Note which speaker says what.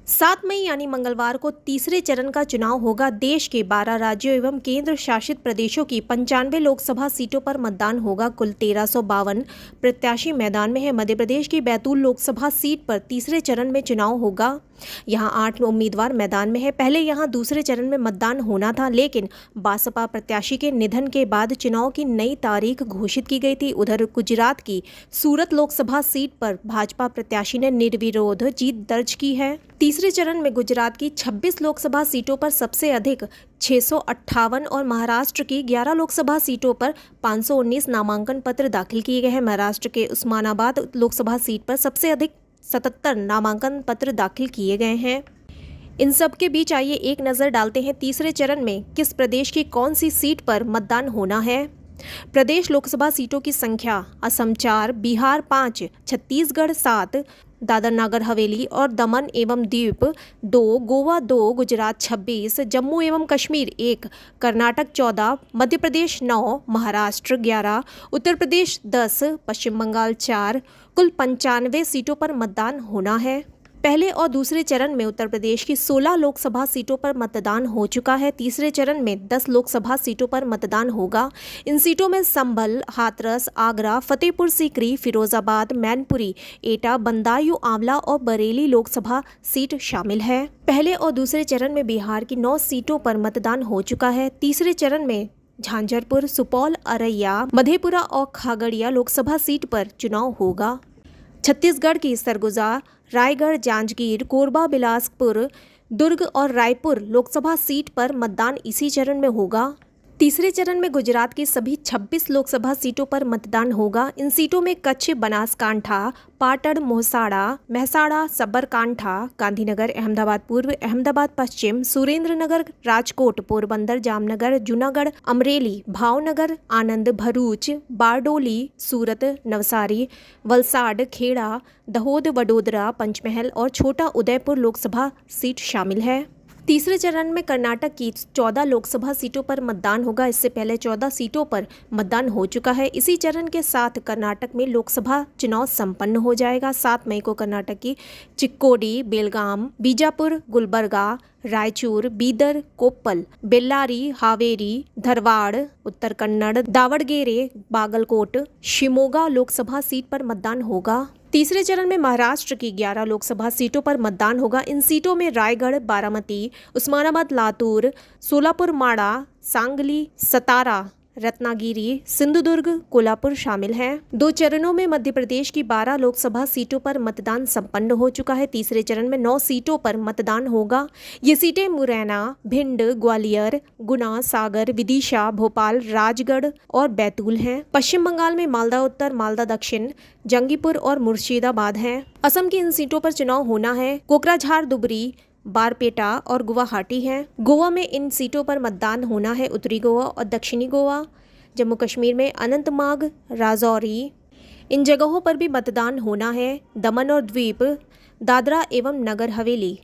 Speaker 1: 7 मई यानी मंगलवार को तीसरे चरण का चुनाव होगा। देश के 12 राज्यों एवं केंद्र शासित प्रदेशों की 95 लोकसभा सीटों पर मतदान होगा। कुल 1352 प्रत्याशी मैदान में है। मध्य प्रदेश की बैतूल लोकसभा सीट पर तीसरे चरण में चुनाव होगा। यहां 8 उम्मीदवार मैदान में है। पहले यहां दूसरे चरण में मतदान होना था, लेकिन बसपा प्रत्याशी के निधन के बाद चुनाव की नई तारीख घोषित की गई थी। उधर गुजरात की सूरत लोकसभा सीट पर भाजपा प्रत्याशी ने निर्विरोध जीत दर्ज की है। तीसरे चरण में गुजरात की 26 लोकसभा सीटों पर सबसे अधिक 658 और महाराष्ट्र की 11 लोकसभा सीटों पर 519 नामांकन पत्र दाखिल किए गए हैं। महाराष्ट्र के उस्मानाबाद लोकसभा सीट पर सबसे अधिक 77 नामांकन पत्र दाखिल किए गए हैं। इन सब के बीच आइए एक नज़र डालते हैं तीसरे चरण में किस प्रदेश की कौन सी सीट पर मतदान होना है। प्रदेश लोकसभा सीटों की संख्या: असम 4, बिहार 5, छत्तीसगढ़ 7, दादर नगर हवेली और दमन एवं दीव 2, गोवा 2, गुजरात 26, जम्मू एवं कश्मीर 1, कर्नाटक 14, मध्य प्रदेश 9, महाराष्ट्र 11, उत्तर प्रदेश 10, पश्चिम बंगाल 4। कुल 95 सीटों पर मतदान होना है। पहले और दूसरे चरण में उत्तर प्रदेश की 16 लोकसभा सीटों पर मतदान हो चुका है। तीसरे चरण में 10 लोकसभा सीटों पर मतदान होगा। इन सीटों में संभल, हाथरस, आगरा, फतेहपुर सीकरी, फिरोजाबाद, मैनपुरी, एटा, बदायूं, आंवला और बरेली लोकसभा सीट शामिल है। पहले और दूसरे चरण में बिहार की 9 सीटों पर मतदान हो चुका है। तीसरे चरण में झांझरपुर, सुपौल, अररिया, मधेपुरा और खगड़िया लोकसभा सीट पर चुनाव होगा। छत्तीसगढ़ की सरगुजा, रायगढ़, जांजगीर, कोरबा, बिलासपुर, दुर्ग और रायपुर लोकसभा सीट पर मतदान इसी चरण में होगा। तीसरे चरण में गुजरात की सभी 26 लोकसभा सीटों पर मतदान होगा। इन सीटों में कच्छ, बनासकांठा, पाटड़, महसाड़ा, सबरकांठा, गांधीनगर, अहमदाबाद पूर्व, अहमदाबाद पश्चिम, सुरेंद्रनगर, राजकोट, पोरबंदर, जामनगर, जूनागढ़, अमरेली, भावनगर, आनंद, भरूच, बारडोली, सूरत, नवसारी, वलसाड, खेड़ा, दहोद, वडोदरा, पंचमहल और छोटा उदयपुर लोकसभा सीट शामिल है। तीसरे चरण में कर्नाटक की 14 लोकसभा सीटों पर मतदान होगा। इससे पहले 14 सीटों पर मतदान हो चुका है। इसी चरण के साथ कर्नाटक में लोकसभा चुनाव संपन्न हो जाएगा। 7 मई को कर्नाटक की चिक्कोडी, बेलगाम, बीजापुर, गुलबर्गा, रायचूर, बीदर, कोप्पल, बेल्लारी, हावेरी, धरवाड़, उत्तर कन्नड़, दावड़गेरे, बागलकोट, शिमोगा लोकसभा सीट पर मतदान होगा। तीसरे चरण में महाराष्ट्र की 11 लोकसभा सीटों पर मतदान होगा। इन सीटों में रायगढ़, बारामती, उस्मानाबाद, लातूर, सोलापुर, माड़ा, सांगली, सतारा, रत्नागिरी, सिंधुदुर्ग, कोल्हापुर शामिल हैं। 2 चरणों में मध्य प्रदेश की 12 लोकसभा सीटों पर मतदान संपन्न हो चुका है। तीसरे चरण में 9 सीटों पर मतदान होगा। ये सीटें मुरैना, भिंड, ग्वालियर, गुना, सागर, विदिशा, भोपाल, राजगढ़ और बैतूल हैं। पश्चिम बंगाल में मालदा उत्तर, मालदा दक्षिण, जंगीपुर और मुर्शिदाबाद हैं। असम की इन सीटों पर चुनाव होना है। कोकराझार, दुबरी, बारपेटा और गुवाहाटी हैं। गोवा में इन सीटों पर मतदान होना है। उत्तरी गोवा और दक्षिणी गोवा। जम्मू कश्मीर में अनंतनाग, राजौरी, इन जगहों पर भी मतदान होना है। दमन और द्वीप, दादरा एवं नगर हवेली,